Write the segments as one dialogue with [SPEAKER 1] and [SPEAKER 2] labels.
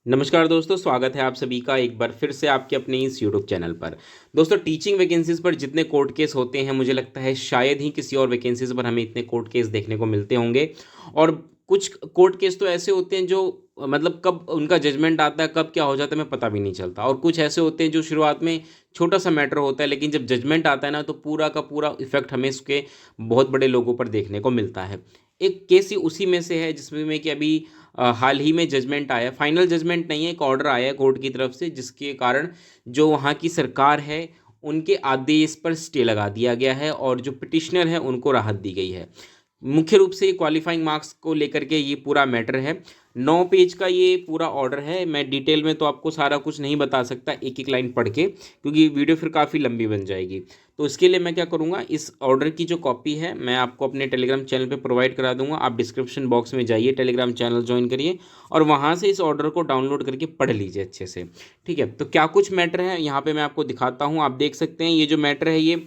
[SPEAKER 1] नमस्कार दोस्तों, स्वागत है आप सभी का एक बार फिर से आपके अपने इस यूट्यूब चैनल पर। दोस्तों, टीचिंग वैकेंसीज पर जितने कोर्ट केस होते हैं, मुझे लगता है शायद ही किसी और वैकेंसीज पर हमें इतने कोर्ट केस देखने को मिलते होंगे। और कुछ कोर्ट केस तो ऐसे होते हैं जो मतलब कब उनका जजमेंट आता है, कब क्या हो जाता है, हमें पता भी नहीं चलता। और कुछ ऐसे होते हैं जो शुरुआत में छोटा सा मैटर होता है, लेकिन जब जजमेंट आता है ना, तो पूरा का पूरा इफेक्ट हमें इसके बहुत बड़े लोगों पर देखने को मिलता है। एक केस ही उसी में से है जिसमें कि अभी हाल ही में जजमेंट आया, फाइनल जजमेंट नहीं है, एक ऑर्डर आया है कोर्ट की तरफ से, जिसके कारण जो वहाँ की सरकार है उनके आदेश पर स्टे लगा दिया गया है और जो पिटिशनर है उनको राहत दी गई है। मुख्य रूप से क्वालिफाइंग मार्क्स को लेकर के ये पूरा मैटर है। 9 पेज का ये पूरा ऑर्डर है। मैं डिटेल में तो आपको सारा कुछ नहीं बता सकता एक एक लाइन पढ़ के, क्योंकि वीडियो फिर काफ़ी लंबी बन जाएगी। तो इसके लिए मैं क्या करूँगा, इस ऑर्डर की जो कॉपी है मैं आपको अपने टेलीग्राम चैनल पे प्रोवाइड करा दूंगा। आप डिस्क्रिप्शन बॉक्स में जाइए, टेलीग्राम चैनल ज्वाइन करिए और वहाँ से इस ऑर्डर को डाउनलोड करके पढ़ लीजिए अच्छे से। ठीक है, तो क्या कुछ मैटर है यहाँ पे मैं आपको दिखाता हूँ। आप देख सकते हैं ये जो मैटर है ये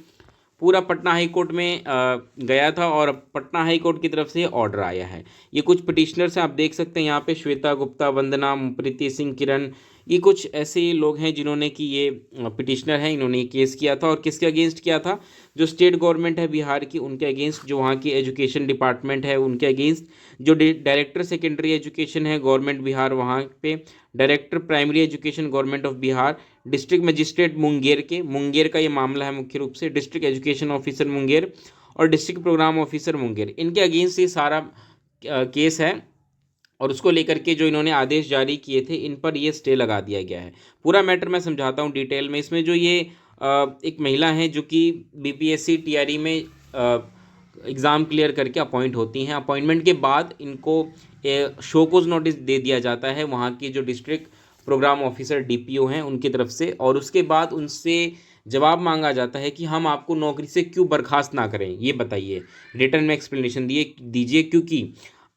[SPEAKER 1] पूरा पटना हाई कोर्ट में गया था और पटना हाई कोर्ट की तरफ से ऑर्डर आया है। ये कुछ पिटिशनर्स हैं, आप देख सकते हैं यहाँ पे श्वेता गुप्ता, वंदना, प्रीति सिंह, किरण, ये कुछ ऐसे लोग हैं जिन्होंने कि ये पिटिशनर हैं, इन्होंने ये केस किया था। और किसके अगेंस्ट किया था? जो स्टेट गवर्नमेंट है बिहार की, उनके अगेंस्ट, जो वहाँ की एजुकेशन डिपार्टमेंट है उनके अगेंस्ट, जो डायरेक्टर सेकेंडरी एजुकेशन है गवर्नमेंट बिहार वहाँ पे, director primary education government of Bihar, district magistrate Munger का ये मामला है मुख्य रूप से, डिस्ट्रिक्ट एजुकेशन ऑफिसर मुंगेर और डिस्ट्रिक्ट प्रोग्राम ऑफिसर मुंगेर, इनके अगेंस्ट ये सारा केस है। और उसको लेकर के जो इन्होंने आदेश जारी किए थे, इन पर ये स्टे लगा दिया गया है। पूरा मैटर मैं समझाता हूँ डिटेल में। इसमें जो ये एक महिला है जो कि बीपीएससी टीआरई में एग्ज़ाम क्लियर करके अपॉइंट होती हैं। अपॉइंटमेंट के बाद इनको शोकोज नोटिस दे दिया जाता है वहाँ की जो डिस्ट्रिक्ट प्रोग्राम ऑफिसर डीपीओ हैं उनकी तरफ से, और उसके बाद उनसे जवाब मांगा जाता है कि हम आपको नौकरी से क्यों बर्खास्त ना करें, ये बताइए, रिटर्न में एक्सप्लेनेशन दीजिए। क्योंकि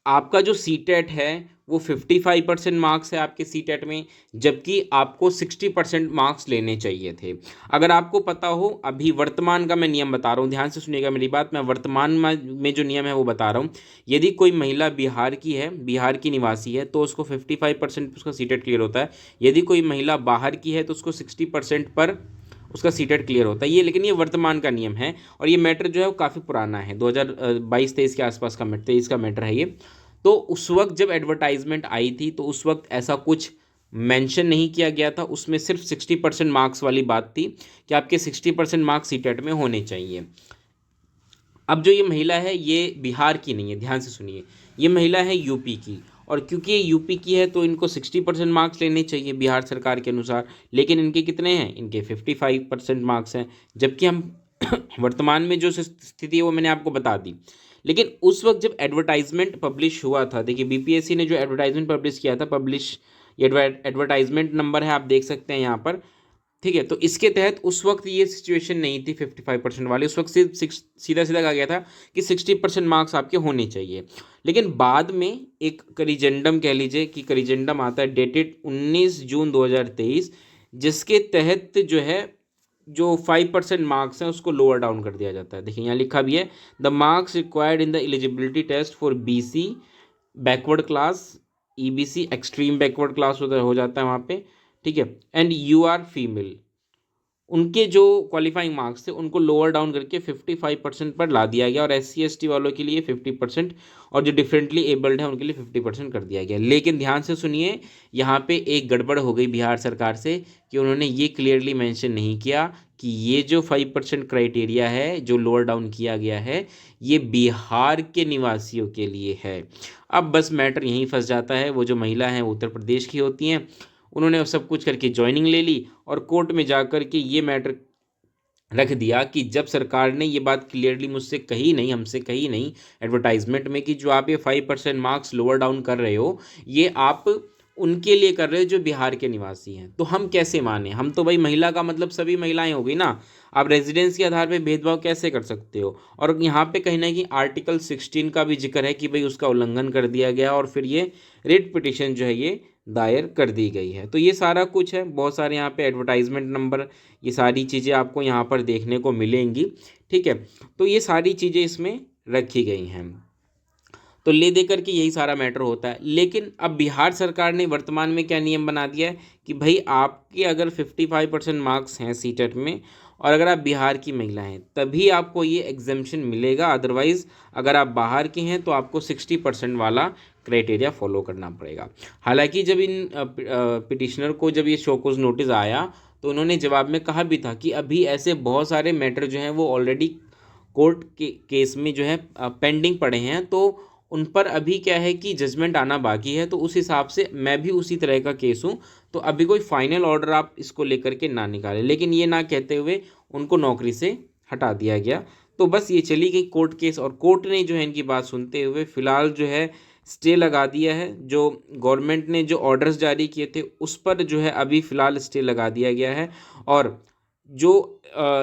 [SPEAKER 1] आपका जो सीटेट है वो 55% मार्क्स है आपके सीटेट में, जबकि आपको 60% मार्क्स लेने चाहिए थे। अगर आपको पता हो, अभी वर्तमान का मैं नियम बता रहा हूँ, ध्यान से सुनिएगा मेरी बात, मैं वर्तमान में जो नियम है वो बता रहा हूँ। यदि कोई महिला बिहार की है, बिहार की निवासी है, तो उसको 55% उसका सीटेट क्लियर होता है। यदि कोई महिला बाहर की है तो उसको 60% पर उसका सीटेट क्लियर होता है। ये लेकिन ये वर्तमान का नियम है और ये मैटर जो है वो काफ़ी पुराना है, 2022-23 के आसपास का 23 का मैटर है ये। तो उस वक्त जब एडवर्टाइजमेंट आई थी तो उस वक्त ऐसा कुछ मेंशन नहीं किया गया था, उसमें सिर्फ 60% मार्क्स वाली बात थी कि आपके 60% मार्क्स सीटेट में होने चाहिए। अब जो ये महिला है ये बिहार की नहीं है, ध्यान से सुनिए, ये महिला है यूपी की। और क्योंकि ये यूपी की है तो इनको 60% मार्क्स लेने चाहिए बिहार सरकार के अनुसार, लेकिन इनके कितने हैं? इनके 55% मार्क्स हैं। जबकि हम वर्तमान में जो स्थिति है वो मैंने आपको बता दी। लेकिन उस वक्त जब एडवर्टाइजमेंट पब्लिश हुआ था, देखिए बीपीएससी ने जो एडवर्टाइजमेंट पब्लिश किया था, ये एडवर्टाइजमेंट नंबर है, आप देख सकते हैं यहाँ पर। ठीक है, तो इसके तहत उस वक्त ये सिचुएशन नहीं थी 55% वाली, उस वक्त सिर्फ सीधा सीधा कहा गया था कि 60% मार्क्स आपके होने चाहिए। लेकिन बाद में एक करिजेंडम कह लीजिए कि करिजेंडम आता है डेटेड 19 जून 2023, जिसके तहत जो है जो 5% मार्क्स हैं उसको लोअर डाउन कर दिया जाता है। देखिए यहाँ लिखा भी है, the marks required in the eligibility test for BC backward class, EBC extreme backward class हो जाता है वहाँ पे। ठीक है, एंड यू आर फीमेल, उनके जो क्वालिफाइंग मार्क्स थे उनको लोअर डाउन करके 55% पर ला दिया गया, और SC ST वालों के लिए 50% और जो डिफरेंटली एबल्ड है उनके लिए 50% कर दिया गया। लेकिन ध्यान से सुनिए, यहाँ पे एक गड़बड़ हो गई बिहार सरकार से कि उन्होंने ये क्लियरली मेंशन नहीं किया कि ये जो 5% क्राइटेरिया है जो लोअर डाउन किया गया है ये बिहार के निवासियों के लिए है। अब बस मैटर यहीं फंस जाता है। वो जो महिला हैं वो उत्तर प्रदेश की होती हैं, उन्होंने सब कुछ करके ज्वाइनिंग ले ली और कोर्ट में जाकर के ये मैटर रख दिया कि जब सरकार ने ये बात क्लियरली मुझसे कही नहीं, हमसे कही नहीं एडवर्टाइजमेंट में कि जो आप ये 5% मार्क्स लोअर डाउन कर रहे हो ये आप उनके लिए कर रहे हो जो बिहार के निवासी हैं, तो हम कैसे माने? हम तो भाई महिला का मतलब सभी महिलाएं हो गई ना, आप रेजिडेंस के आधार पे भेदभाव कैसे कर सकते हो? और यहाँ पे कहीं ना कहीं आर्टिकल 16 का भी जिक्र है कि भाई उसका उल्लंघन कर दिया गया और फिर ये रिट पिटिशन जो है ये दायर कर दी गई है। तो ये सारा कुछ है, बहुत सारे यहाँ पे एडवर्टाइजमेंट नंबर, ये सारी चीज़ें आपको यहाँ पर देखने को मिलेंगी। ठीक है, तो ये सारी चीज़ें इसमें रखी गई हैं। तो तो ले दे करके यही सारा मैटर होता है। लेकिन अब बिहार सरकार ने वर्तमान में क्या नियम बना दिया है कि भाई आपके अगर 55% मार्क्स हैं सीटेट में और अगर आप बिहार की महिला हैं तभी आपको ये एग्जेम्पशन मिलेगा, अदरवाइज़ अगर आप बाहर की हैं तो आपको 60% वाला क्राइटेरिया फॉलो करना पड़ेगा। हालांकि जब इन पिटिशनर को जब ये शोकॉज नोटिस आया तो उन्होंने जवाब में कहा भी था कि अभी ऐसे बहुत सारे मैटर जो हैं वो ऑलरेडी कोर्ट के केस में जो है पेंडिंग पड़े हैं, तो उन पर अभी क्या है कि जजमेंट आना बाकी है। तो उस हिसाब से मैं भी उसी तरह का केस हूँ, तो अभी कोई फाइनल ऑर्डर आप इसको लेकर के ना निकालें। लेकिन ये ना कहते हुए उनको नौकरी से हटा दिया गया। तो बस ये चली गई कोर्ट केस, और कोर्ट ने जो है इनकी बात सुनते हुए फ़िलहाल जो है स्टे लगा दिया है। जो गवर्नमेंट ने जो ऑर्डर्स जारी किए थे उस पर जो है अभी फ़िलहाल स्टे लगा दिया गया है। और जो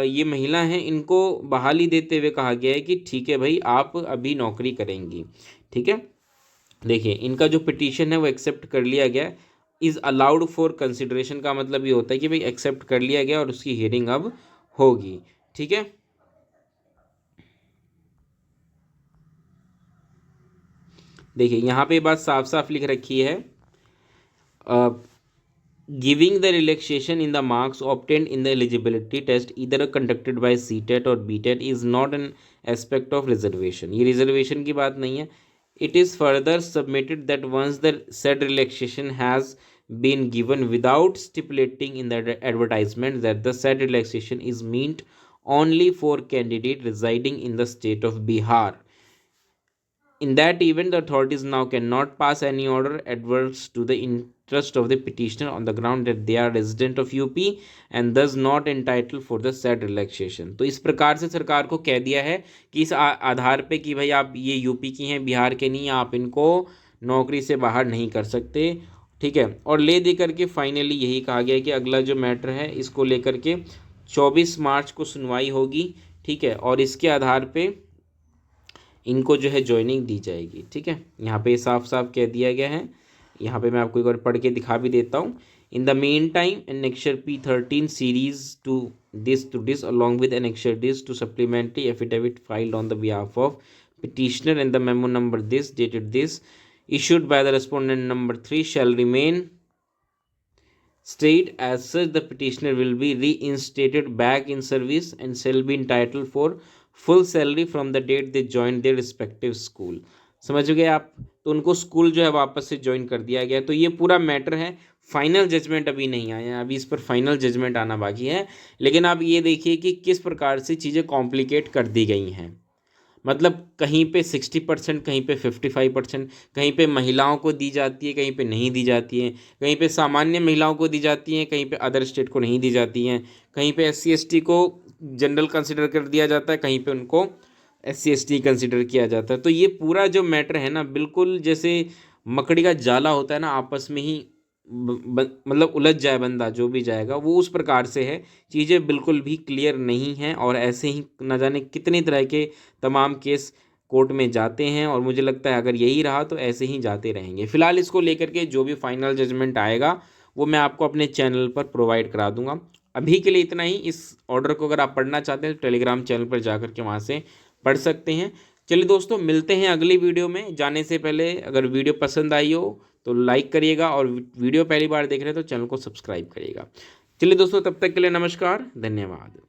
[SPEAKER 1] ये महिला हैं इनको बहाली देते हुए कहा गया है कि ठीक है भाई आप अभी नौकरी करेंगी। ठीक है, देखिए इनका जो पिटीशन है वो एक्सेप्ट कर लिया गया। इज़ अलाउड फॉर कंसिडरेशन का मतलब ये होता है कि भाई एक्सेप्ट कर लिया गया और उसकी हियरिंग अब होगी। ठीक है, देखिए यहाँ पे बात साफ साफ लिख रखी है, giving the relaxation in the marks obtained in the eligibility test either conducted by CTET or BTET is not an aspect of reservation। ये reservation की बात नहीं है। It is further submitted that once the said relaxation has been given without stipulating in the advertisement that the said relaxation is meant only for candidate residing in the state of Bihar, in that event, the authorities now cannot pass any order adverse to the interest of the petitioner on the ground that they are resident of UP and thus not entitled for the said relaxation। तो इस प्रकार से सरकार को कह दिया है कि इस आधार पे कि भाई आप ये यूपी की हैं, बिहार के नहीं, आप इनको नौकरी से बाहर नहीं कर सकते। ठीक है, और ले दे करके फाइनली यही कहा गया कि अगला जो मैटर है इसको लेकर के 24 मार्च को सुनवाई होगी। ठीक है, और इसके आधार पे इनको जो है ज्वाइनिंग दी जाएगी। ठीक है, यहाँ पे साफ साफ कह दिया गया है। यहाँ पे मैं आपको एक बार पढ़ के दिखा भी देता हूँ। In the meantime annexure P13 series to this along with annexure this to supplementary affidavit filed on the behalf of petitioner and the memo number this dated this issued by the respondent number 3 shall remain state as such the petitioner will be reinstated back in service and shall be entitled for full salary from the date they join their respective school. समझ गए आप, तो उनको school जो है वापस से join कर दिया गया। तो ये पूरा मैटर है, फाइनल जजमेंट अभी नहीं आया है, अभी इस पर फाइनल जजमेंट आना बाकी है। लेकिन आप ये देखिए कि किस प्रकार से चीज़ें कॉम्प्लिकेट कर दी गई हैं। मतलब कहीं पे 60%, कहीं पे 55%, कहीं पे महिलाओं को दी जाती है, कहीं पे नहीं दी जाती है, कहीं पे सामान्य महिलाओं को दी जाती हैं, कहीं पे अदर स्टेट को नहीं दी जाती हैं, कहीं पे SC ST को जनरल कंसिडर कर दिया जाता है, कहीं पे उनको SC ST कंसिडर किया जाता है। तो ये पूरा जो मैटर है ना, बिल्कुल जैसे मकड़ी का जाला होता है ना, आपस में ही मतलब उलझ जाए बंदा जो भी जाएगा, वो उस प्रकार से है। चीज़ें बिल्कुल भी क्लियर नहीं हैं और ऐसे ही न जाने कितने तरह के तमाम केस कोर्ट में जाते हैं, और मुझे लगता है अगर यही रहा तो ऐसे ही जाते रहेंगे। फिलहाल इसको लेकर के जो भी फाइनल जजमेंट आएगा वो मैं आपको अपने चैनल पर प्रोवाइड करा दूंगा। अभी के लिए इतना ही। इस ऑर्डर को अगर आप पढ़ना चाहते हैं तो टेलीग्राम चैनल पर जाकर के वहाँ से पढ़ सकते हैं। चलिए दोस्तों, मिलते हैं अगली वीडियो में। जाने से पहले अगर वीडियो पसंद आई हो तो लाइक करिएगा, और वीडियो पहली बार देख रहे हैं तो चैनल को सब्सक्राइब करिएगा। चलिए दोस्तों, तब तक के लिए नमस्कार, धन्यवाद।